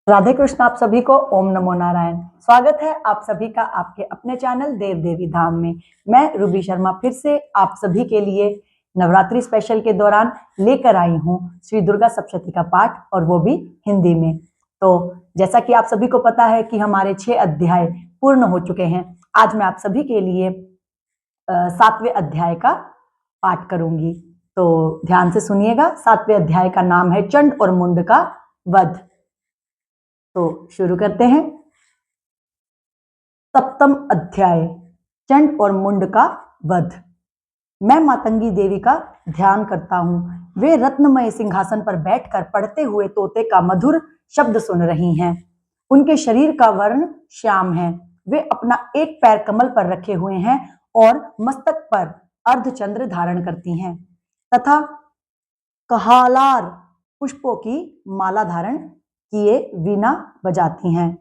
राधे कृष्ण। आप सभी को ओम नमो नारायण। स्वागत है आप सभी का आपके अपने चैनल देव देवी धाम में। मैं रूबी शर्मा फिर से आप सभी के लिए नवरात्रि स्पेशल के दौरान लेकर आई हूँ श्री दुर्गा सप्तशती का पाठ, और वो भी हिंदी में। तो जैसा कि आप सभी को पता है कि हमारे 6 अध्याय पूर्ण हो चुके हैं। आज मैं आप सभी के लिए 7वें अध्याय का पाठ करूंगी, तो ध्यान से सुनिएगा। 7वें अध्याय का नाम है चंड और मुंड का वध। तो शुरू करते हैं। 7वां अध्याय, चंड और मुंड का वध। मैं मातंगी देवी का ध्यान करता हूं। वे रत्नमय सिंहासन पर बैठकर पढ़ते हुए तोते का मधुर शब्द सुन रही हैं। उनके शरीर का वर्ण श्याम है। वे अपना एक पैर कमल पर रखे हुए हैं और मस्तक पर अर्धचंद्र धारण करती हैं तथा कहालार पुष्पों की माला धारण किए वीणा बजाती हैं।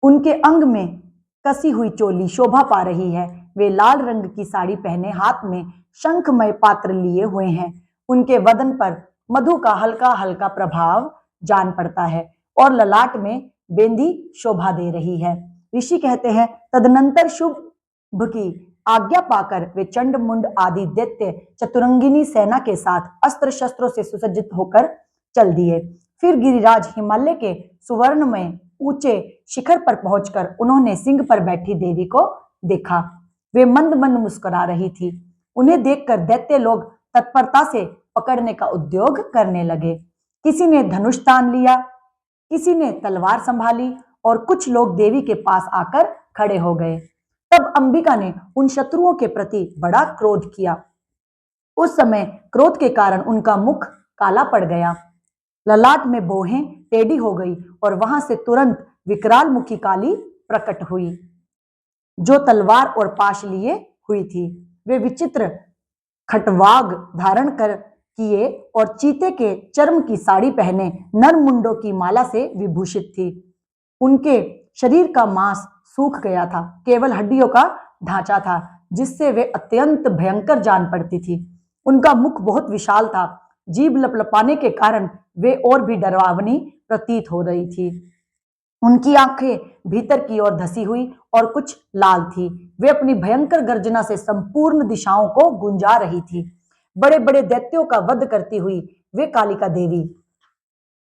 उनके अंग में कसी हुई चोली शोभा पा रही है। वे लाल रंग की साड़ी पहने हाथ में शंखमय पात्र लिए हुए हैं। उनके वदन पर मधु का हल्का हल्का प्रभाव जान पड़ता है और ललाट में बेंदी शोभा दे रही है। ऋषि कहते हैं, तदनंतर शुभ की आज्ञा पाकर वे चंड मुंड आदि दैत्य चतुरंगिनी सेना के साथ अस्त्र शस्त्रों से सुसज्जित होकर चल दिए। फिर गिरिराज हिमालय के सुवर्णमय ऊंचे शिखर पर पहुंचकर उन्होंने सिंह पर बैठी देवी को देखा। वे मंद मंद मुस्कुरा रही थी। उन्हें देखकर दैत्य लोग तत्परता से पकड़ने का उद्योग करने लगे। किसी ने धनुष तान लिया, किसी ने तलवार संभाली और कुछ लोग देवी के पास आकर खड़े हो गए। तब अंबिका ने उन शत्रुओं के प्रति बड़ा क्रोध किया। उस समय क्रोध के कारण उनका मुख काला पड़ गया, ललाट में भौहें टेढ़ी हो गई और वहां से तुरंत विकराल मुखी काली प्रकट हुई, जो तलवार और पाश लिए हुई थी। वे विचित्र खटवाग धारण कर किए और चीते के चर्म की साड़ी पहने नर मुंडों की माला से विभूषित थी। उनके शरीर का मांस सूख गया था, केवल हड्डियों का ढांचा था, जिससे वे अत्यंत भयंकर जान पड़ती थी। उनका मुख बहुत विशाल था। जीभ लपलपाने के कारण वे और भी डरावनी प्रतीत हो रही थी। उनकी आंखें भीतर की ओर धसी हुई और कुछ लाल थी। वे अपनी भयंकर गर्जना से संपूर्ण दिशाओं को गुंजा रही थी। बड़े बड़े दैत्यों का वध करती हुई वे कालिका देवी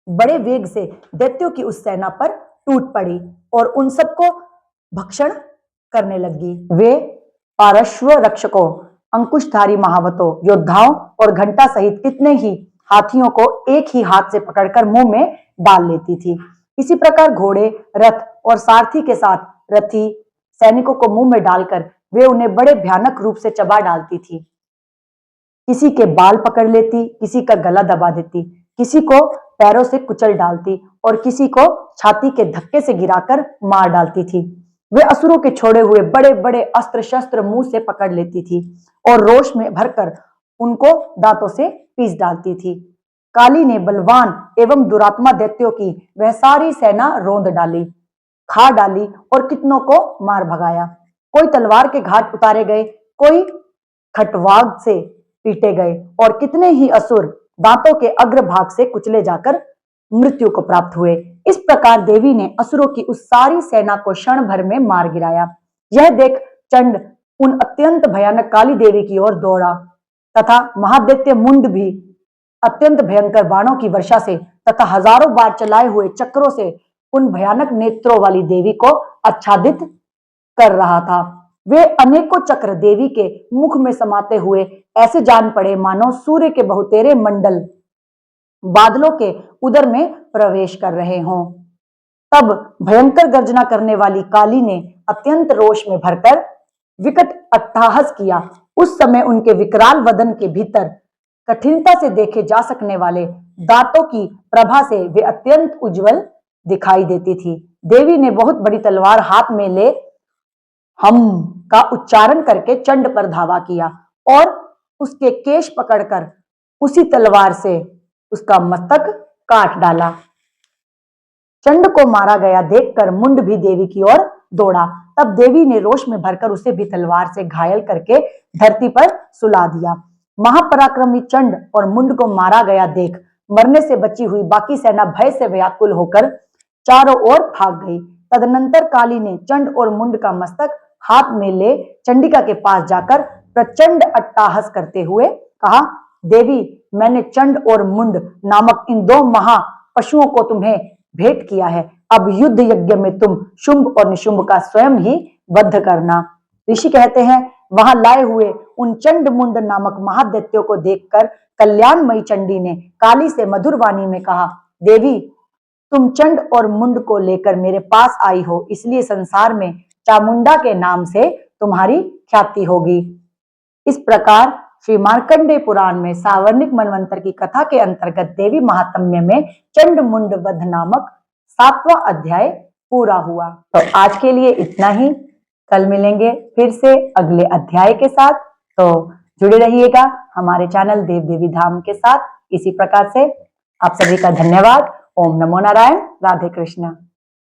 बड़े वेग से दैत्यों की उस सेना पर टूट पड़ी और उन सबको भक्षण करने लगी। वे पार्श्व रक्षकों, अंकुशधारी महावतों, योद्धाओं और घंटा सहित कितने ही हाथियों को एक ही हाथ से पकड़कर मुंह में डाल लेती थी। इसी प्रकार घोड़े, रथ और सारथी के साथ रथी सैनिकों को मुंह में डालकर वे उन्हें बड़े भयानक रूप से चबा डालती थी। किसी के बाल पकड़ लेती, किसी का गला दबा देती, किसी को पैरों से कुचल डालती और किसी को छाती के धक्के से गिराकर मार डालती थी। वे असुरों के छोड़े हुए बड़े बड़े अस्त्र शस्त्र मुंह से पकड़ लेती थी और रोष में भरकर उनको दांतों से पीस डालती थी। काली ने बलवान एवं दुरात्मा दैत्यों की वह सारी सेना रौंद डाली, खा डाली और कितनों को मार भगाया। कोई तलवार के घाट उतारे गए, कोई खटवाग से पीटे गए और कितने ही असुर दांतों के अग्रभाग से कुचले जाकर मृत्यु को प्राप्त हुए। इस प्रकार देवी ने असुरों की उस सारी सेना को क्षण भर में मार गिराया। यह देख चंड उन अत्यंत भयानक काली देवी की ओर दौड़ा तथा महादैत्य मुंड भी अत्यंत भयंकर बाणों की वर्षा से तथा हजारों बार चलाए हुए चक्रों से उन भयानक नेत्रों वाली देवी को आच्छादित कर रहा था। वे अनेकों चक्र देवी के मुख में समाते हुए ऐसे जान पड़े मानो सूर्य के बहुतेरे मंडल बादलों के उदर में प्रवेश कर रहे हों। तब भयंकर गर्जना करने वाली काली ने अत्यंत रोष में भरकर विकट अट्टहास किया। उस समय उनके विकराल वदन के भीतर कठिनता से देखे जा सकने वाले दांतों की प्रभा से वे अत्यंत उज्जवल दिखाई देती थी। देवी ने बहुत बड़ी तलवार हाथ में ले हम का उच्चारण करके चंड पर धावा किया और उसके केश पकड़कर उसी तलवार से उसका मस्तक काट डाला। चंड को मारा गया देखकर मुंड भी देवी की ओर दौड़ा। तब देवी ने रोष में भरकर उसे भी तलवार से घायल करके धरती पर सुला दिया। महापराक्रमी चंड और मुंड को मारा गया देख मरने से बची हुई बाकी सेना भय से व्याकुल होकर चारों ओर भाग गई। तदनंतर काली ने चंड और मुंड का मस्तक हाथ में ले चंडिका के पास जाकर प्रचंड अट्टहास करते हुए कहा, देवी, मैंने चंड और मुंड नामक इन दो महा पशुओं को तुम्हें भेंट किया है। अब युद्ध यज्ञ में तुम शुंभ और निशुंभ का स्वयं ही वध करना। ऋषि कहते हैं, वहां लाए हुए उन चंड मुंड नामक महादैत्यों को देखकर कल्याणमयी चंडी ने काली से मधुर वाणी में कहा, देवी, तुम चंड और मुंड को लेकर मेरे पास आई हो, इसलिए संसार में चामुंडा के नाम से तुम्हारी ख्याति होगी। इस प्रकार श्री मार्कंडेय पुराण में सावर्णिक मनवंतर की कथा के अंतर्गत देवी महात्म्य में चंड मुंड वध नामक 7वां अध्याय पूरा हुआ। तो आज के लिए इतना ही। कल मिलेंगे फिर से अगले अध्याय के साथ। तो जुड़े रहिएगा हमारे चैनल देव देवी धाम के साथ। इसी प्रकार से आप सभी का धन्यवाद। ओम नमो नारायण। राधे कृष्ण।